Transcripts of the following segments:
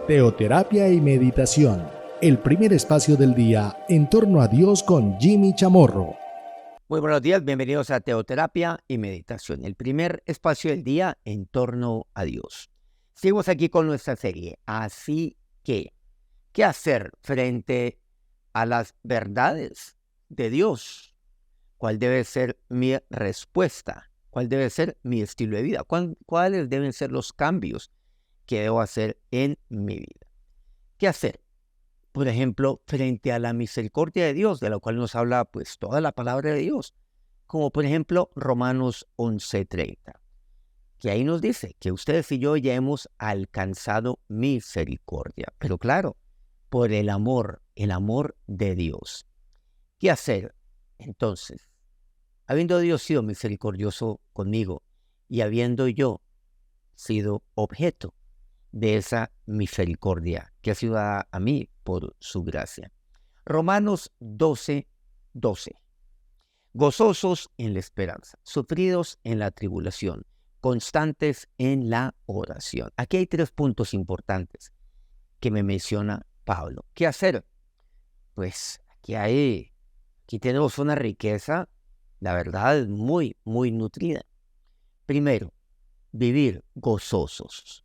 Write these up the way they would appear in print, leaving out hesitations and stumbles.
Teoterapia y meditación, el primer espacio del día en torno a Dios con Jimmy Chamorro. Muy buenos días, bienvenidos a Teoterapia y Meditación, el primer espacio del día en torno a Dios. Seguimos aquí con nuestra serie, así que, ¿qué hacer frente a las verdades de Dios? ¿Cuál debe ser mi respuesta? ¿Cuál debe ser mi estilo de vida? ¿Cuáles deben ser los cambios que debo hacer en mi vida? ¿Qué hacer? Por ejemplo, frente a la misericordia de Dios, de la cual nos habla pues toda la palabra de Dios, como por ejemplo Romanos 11:30, que ahí nos dice que ustedes y yo ya hemos alcanzado misericordia, pero claro, por el amor de Dios. ¿Qué hacer? Entonces, habiendo Dios sido misericordioso conmigo y habiendo yo sido objeto de esa misericordia que ha sido dada a mí por su gracia. Romanos 12:12. Gozosos en la esperanza, sufridos en la tribulación, constantes en la oración. Aquí hay 3 puntos importantes que me menciona Pablo. ¿Qué hacer? Pues aquí tenemos una riqueza, la verdad, muy, muy nutrida. Primero, vivir gozosos.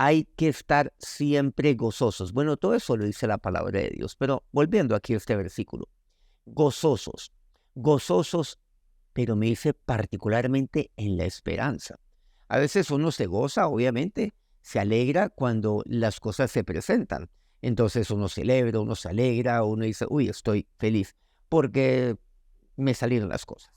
Hay que estar siempre gozosos. Bueno, todo eso lo dice la palabra de Dios, pero volviendo aquí a este versículo. Gozosos, pero me dice particularmente en la esperanza. A veces uno se goza, obviamente, se alegra cuando las cosas se presentan. Entonces uno celebra, uno se alegra, uno dice, uy, estoy feliz porque me salieron las cosas.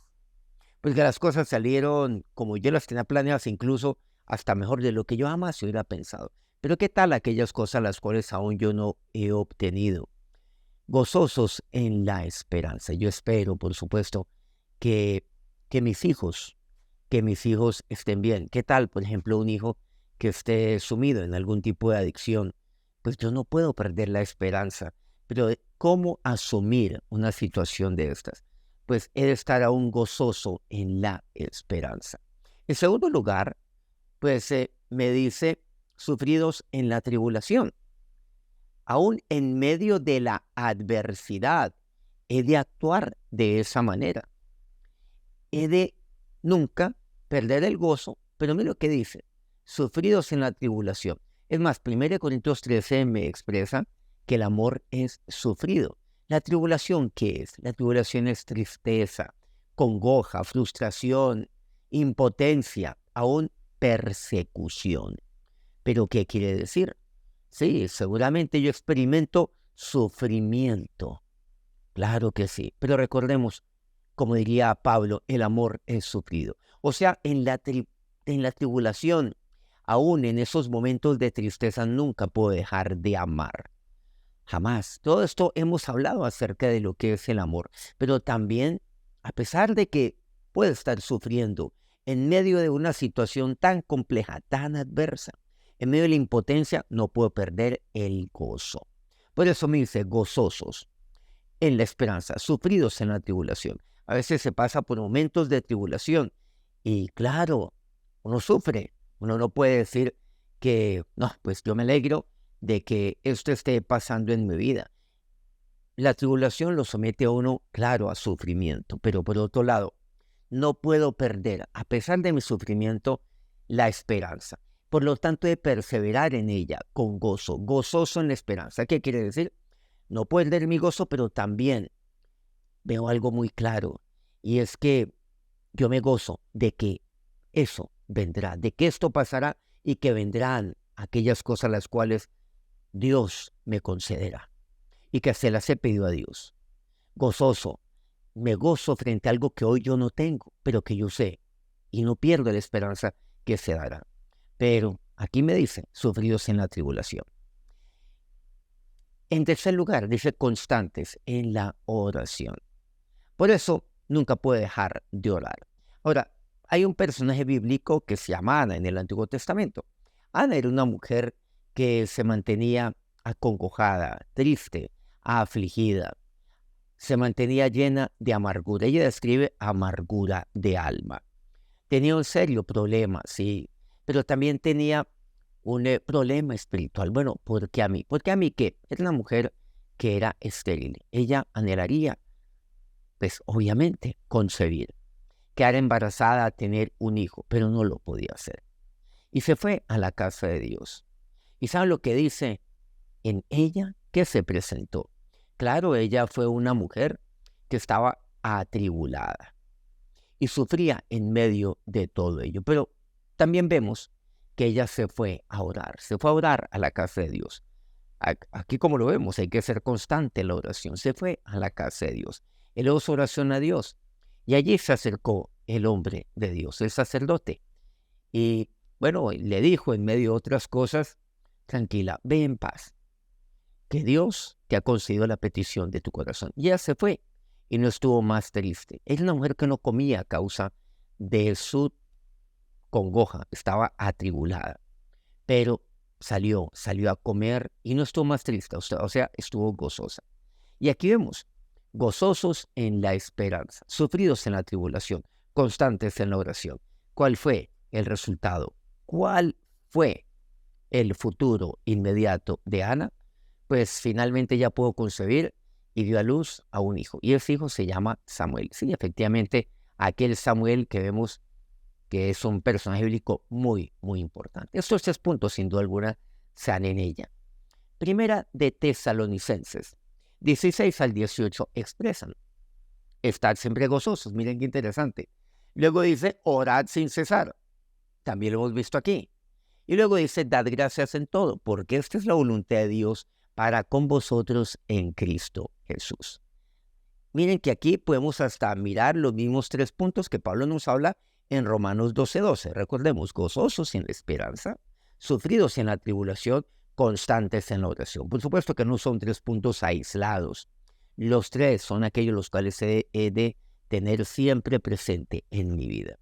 Pues que las cosas salieron como yo las tenía planeadas, incluso hasta mejor de lo que yo jamás hubiera pensado. Pero ¿qué tal aquellas cosas las cuales aún yo no he obtenido? Gozosos en la esperanza. Yo espero, por supuesto, que, que mis hijos estén bien. ¿Qué tal, por ejemplo, un hijo que esté sumido en algún tipo de adicción? Pues yo no puedo perder la esperanza. Pero ¿cómo asumir una situación de estas? Pues he de estar aún gozoso en la esperanza. En segundo lugar, pues me dice, sufridos en la tribulación. Aún en medio de la adversidad, he de actuar de esa manera. He de nunca perder el gozo, pero mira lo que dice, sufridos en la tribulación. Es más, 1 Corintios 13 me expresa que el amor es sufrido. ¿La tribulación qué es? La tribulación es tristeza, congoja, frustración, impotencia, aún persecución. ¿Pero qué quiere decir? Sí, seguramente yo experimento sufrimiento. Claro que sí, pero recordemos, como diría Pablo, el amor es sufrido. O sea, en la tribulación, aún en esos momentos de tristeza, nunca puedo dejar de amar. Jamás. Todo esto hemos hablado acerca de lo que es el amor, pero también, a pesar de que puedo estar sufriendo en medio de una situación tan compleja, tan adversa, en medio de la impotencia, no puedo perder el gozo. Por eso me dice, gozosos en la esperanza, sufridos en la tribulación. A veces se pasa por momentos de tribulación y claro, uno sufre. Uno no puede decir que, no, pues yo me alegro de que esto esté pasando en mi vida. La tribulación lo somete a uno, claro, a sufrimiento, pero por otro lado, no puedo perder, a pesar de mi sufrimiento, la esperanza. Por lo tanto, de perseverar en ella con gozo, gozoso en la esperanza. ¿Qué quiere decir? No perder mi gozo, pero también veo algo muy claro, y es que yo me gozo de que eso vendrá, de que esto pasará y que vendrán aquellas cosas las cuales Dios me concederá y que se las he pedido a Dios. Gozoso, me gozo frente a algo que hoy yo no tengo, pero que yo sé y no pierdo la esperanza que se dará. Pero aquí me dice, sufridos en la tribulación. En tercer lugar, dice constantes en la oración. Por eso nunca puede dejar de orar. Ahora, hay un personaje bíblico que se llama Ana en el Antiguo Testamento. Ana era una mujer que se mantenía acongojada, triste, afligida. Se mantenía llena de amargura. Ella describe amargura de alma. Tenía un serio problema, sí, pero también tenía un problema espiritual. Bueno, ¿por qué a mí? ¿Por qué a mí qué? Era una mujer que era estéril. Ella anhelaría, pues obviamente, concebir, quedar embarazada, tener un hijo, pero no lo podía hacer. Y se fue a la casa de Dios. ¿Y saben lo que dice en ella? Que se presentó. Claro, ella fue una mujer que estaba atribulada y sufría en medio de todo ello. Pero también vemos que ella se fue a orar a la casa de Dios. Aquí como lo vemos, hay que ser constante en la oración. Se fue a la casa de Dios, elevó su oración a Dios y allí se acercó el hombre de Dios, el sacerdote. Y bueno, le dijo en medio de otras cosas, tranquila, ve en paz, que Dios te ha concedido la petición de tu corazón. Y ella se fue y no estuvo más triste. Era una mujer que no comía a causa de su congoja, estaba atribulada, pero salió a comer y no estuvo más triste, o sea, estuvo gozosa. Y aquí vemos, gozosos en la esperanza, sufridos en la tribulación, constantes en la oración. ¿Cuál fue el resultado? ¿Cuál fue el futuro inmediato de Ana? Pues finalmente ella pudo concebir y dio a luz a un hijo. Y ese hijo se llama Samuel. Sí, efectivamente, aquel Samuel que vemos que es un personaje bíblico muy, muy importante. Estos 3 puntos, sin duda alguna, se dan en ella. Primera de Tesalonicenses, 16 al 18, expresan: estad siempre gozosos. Miren qué interesante. Luego dice, orad sin cesar. También lo hemos visto aquí. Y luego dice, dad gracias en todo, porque esta es la voluntad de Dios para con vosotros en Cristo Jesús. Miren que aquí podemos hasta mirar los mismos 3 puntos que Pablo nos habla en Romanos 12:12. Recordemos, gozosos en la esperanza, sufridos en la tribulación, constantes en la oración. Por supuesto que no son 3 puntos aislados. Los 3 son aquellos los cuales he de tener siempre presente en mi vida.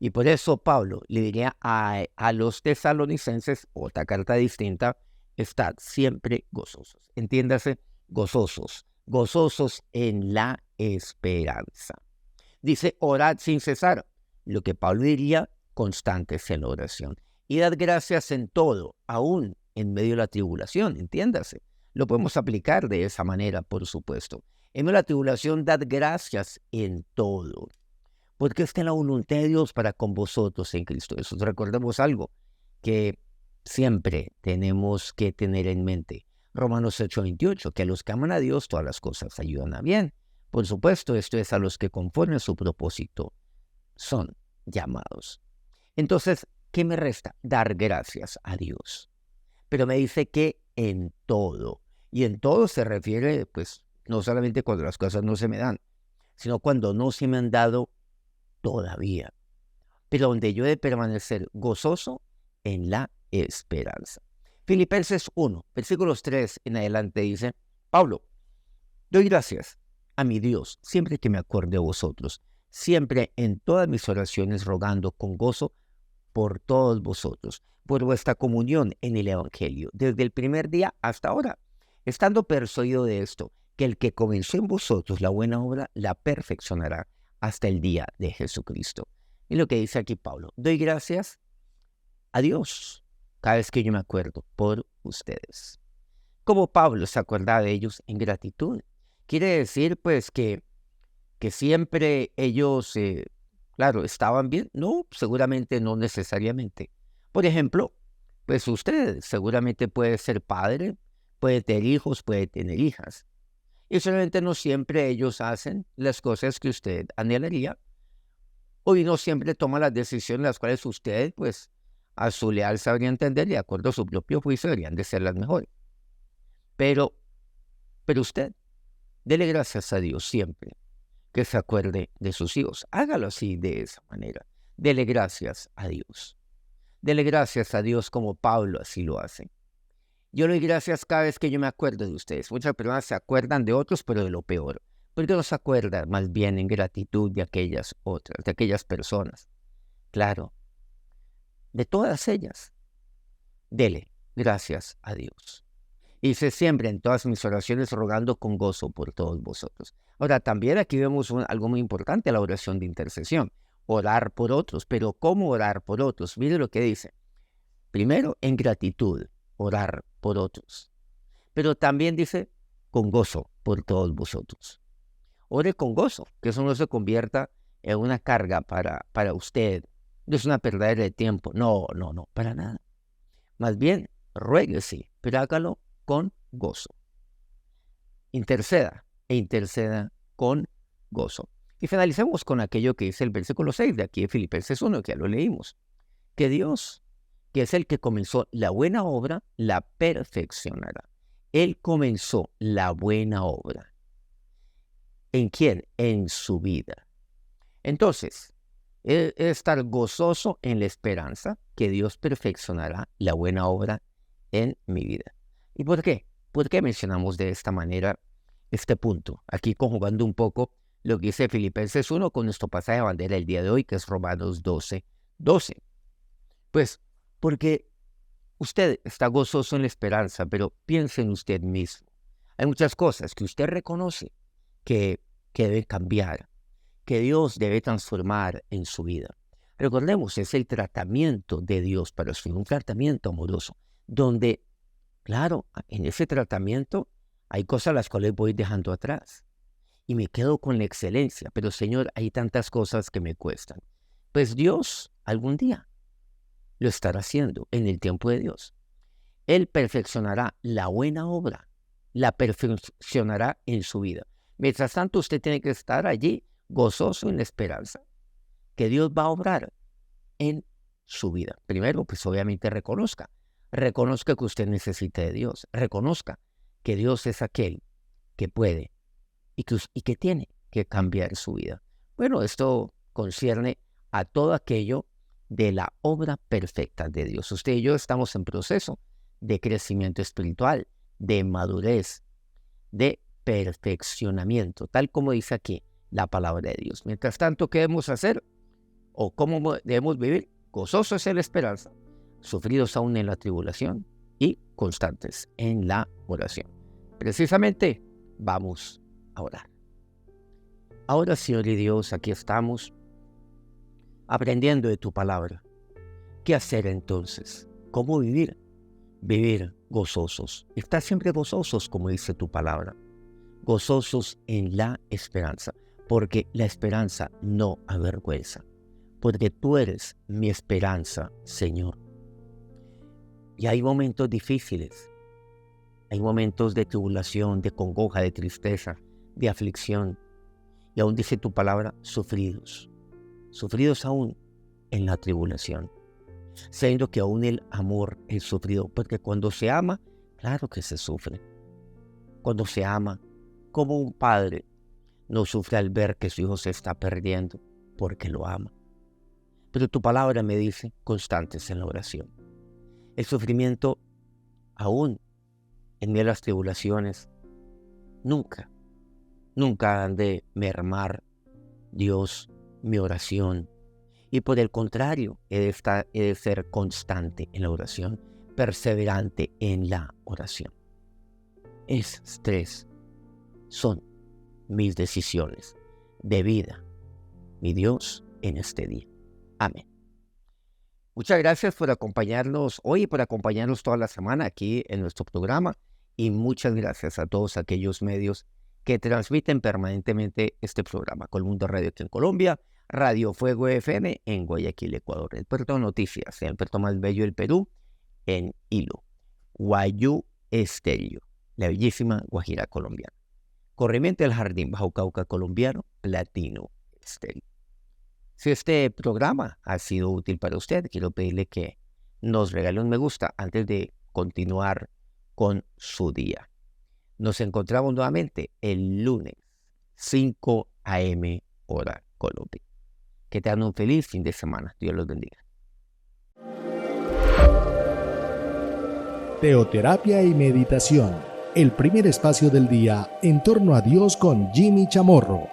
Y por eso Pablo le diría a los tesalonicenses, otra carta distinta, estad siempre gozosos. Entiéndase, gozosos en la esperanza. Dice, orad sin cesar, lo que Pablo diría, constantes en la oración. Y dad gracias en todo, aún en medio de la tribulación, entiéndase. Lo podemos aplicar de esa manera, por supuesto. En medio de la tribulación, dad gracias en todo, porque está en la voluntad de Dios para con vosotros en Cristo Jesús. Recordemos algo que siempre tenemos que tener en mente. Romanos 8:28, que a los que aman a Dios todas las cosas ayudan a bien. Por supuesto, esto es a los que conforme a su propósito son llamados. Entonces, ¿qué me resta? Dar gracias a Dios. Pero me dice que en todo. Y en todo se refiere, pues, no solamente cuando las cosas no se me dan, sino cuando no se me han dado todavía. Pero donde yo he de permanecer gozoso en la esperanza. Filipenses 1, versículos 3 en adelante dice, Pablo, doy gracias a mi Dios siempre que me acuerde de vosotros, siempre en todas mis oraciones rogando con gozo por todos vosotros, por vuestra comunión en el Evangelio, desde el primer día hasta ahora, estando persuadido de esto, que el que comenzó en vosotros la buena obra la perfeccionará hasta el día de Jesucristo. Y lo que dice aquí Pablo, doy gracias a Dios cada vez que yo me acuerdo por ustedes. Como Pablo se acuerda de ellos en gratitud. Quiere decir pues que siempre ellos, claro, estaban bien. No, seguramente no necesariamente. Por ejemplo, pues usted seguramente puede ser padre, puede tener hijos, puede tener hijas. Y solamente no siempre ellos hacen las cosas que usted anhelaría. O no siempre toma las decisiones las cuales usted, pues, a su leal sabría entender y de acuerdo a su propio juicio deberían de ser las mejores. Pero usted, dele gracias a Dios siempre que se acuerde de sus hijos. Hágalo así, de esa manera. Dele gracias a Dios. Dele gracias a Dios como Pablo así lo hace. Yo le doy gracias cada vez que yo me acuerdo de ustedes. Muchas personas se acuerdan de otros, pero de lo peor. Porque no se acuerdan más bien en gratitud de aquellas otras, de aquellas personas. Claro, de todas ellas. Dele gracias a Dios. Y se siempre en todas mis oraciones rogando con gozo por todos vosotros. Ahora, también aquí vemos algo muy importante, la oración de intercesión. Orar por otros. Pero ¿cómo orar por otros? Mire lo que dice. Primero, en gratitud, orar por otros. Pero también dice, con gozo por todos vosotros. Ore con gozo, que eso no se convierta en una carga para usted. No es una pérdida de tiempo. No, para nada. Más bien, ruéguese, pero hágalo con gozo. Interceda con gozo. Y finalicemos con aquello que dice el versículo 6 de aquí de Filipenses 1, que ya lo leímos. Que Dios, que es el que comenzó la buena obra, la perfeccionará. Él comenzó la buena obra. ¿En quién? En su vida. Entonces, estar gozoso en la esperanza que Dios perfeccionará la buena obra en mi vida. ¿Y por qué? ¿Por qué mencionamos de esta manera este punto? Aquí conjugando un poco lo que dice Filipenses 1 con nuestro pasaje de bandera el día de hoy, que es Romanos 12:12. Pues, porque usted está gozoso en la esperanza, pero piense en usted mismo. Hay muchas cosas que usted reconoce que deben cambiar, que Dios debe transformar en su vida. Recordemos, es el tratamiento de Dios para su vida, un tratamiento amoroso, donde, claro, en ese tratamiento hay cosas las cuales voy dejando atrás y me quedo con la excelencia, pero Señor, hay tantas cosas que me cuestan. Pues Dios algún día lo estará haciendo en el tiempo de Dios. Él perfeccionará la buena obra, la perfeccionará en su vida. Mientras tanto, usted tiene que estar allí gozoso en la esperanza que Dios va a obrar en su vida. Primero, pues obviamente reconozca que usted necesita de Dios, reconozca que Dios es aquel que puede y que tiene que cambiar su vida. Bueno, esto concierne a todo aquello de la obra perfecta de Dios. Usted y yo estamos en proceso de crecimiento espiritual, de madurez, de perfeccionamiento, tal como dice aquí la palabra de Dios. Mientras tanto, ¿qué debemos hacer? ¿O cómo debemos vivir? Gozosos en la esperanza, sufridos aún en la tribulación y constantes en la oración. Precisamente, vamos a orar. Ahora, Señor y Dios, aquí estamos aprendiendo de tu palabra. ¿Qué hacer entonces? ¿Cómo vivir? Vivir gozosos. Estar siempre gozosos, como dice tu palabra. Gozosos en la esperanza, porque la esperanza no avergüenza, porque tú eres mi esperanza, Señor. Y hay momentos difíciles, hay momentos de tribulación, de congoja, de tristeza, de aflicción, y aún dice tu palabra, sufridos aún en la tribulación, sabiendo que aún el amor es sufrido, porque cuando se ama, claro que se sufre. Cuando se ama, como un padre no sufre al ver que su hijo se está perdiendo, porque lo ama. Pero tu palabra me dice, constantes en la oración. El sufrimiento, aún en medio de las tribulaciones, nunca han de mermar, Dios, mi oración. Y por el contrario, he de ser constante en la oración, perseverante en la oración. Esas tres son mis decisiones de vida, mi Dios, en este día. Amén. Muchas gracias por acompañarnos hoy y por acompañarnos toda la semana aquí en nuestro programa. Y muchas gracias a todos aquellos medios que transmiten permanentemente este programa. Colmundo Radio aquí en Colombia, Radio Fuego FM en Guayaquil, Ecuador, el puerto de noticias, el puerto más bello del Perú, en Hilo, Guayú Estéreo, la bellísima Guajira colombiana. Corriente del Jardín, Bajo Cauca colombiano, Platino Estéreo. Si este programa ha sido útil para usted, quiero pedirle que nos regale un me gusta antes de continuar con su día. Nos encontramos nuevamente el lunes, 5 a.m. hora Colombia. Que tengan un feliz fin de semana. Dios los bendiga. Teoterapia y meditación. El primer espacio del día en torno a Dios con Jimmy Chamorro.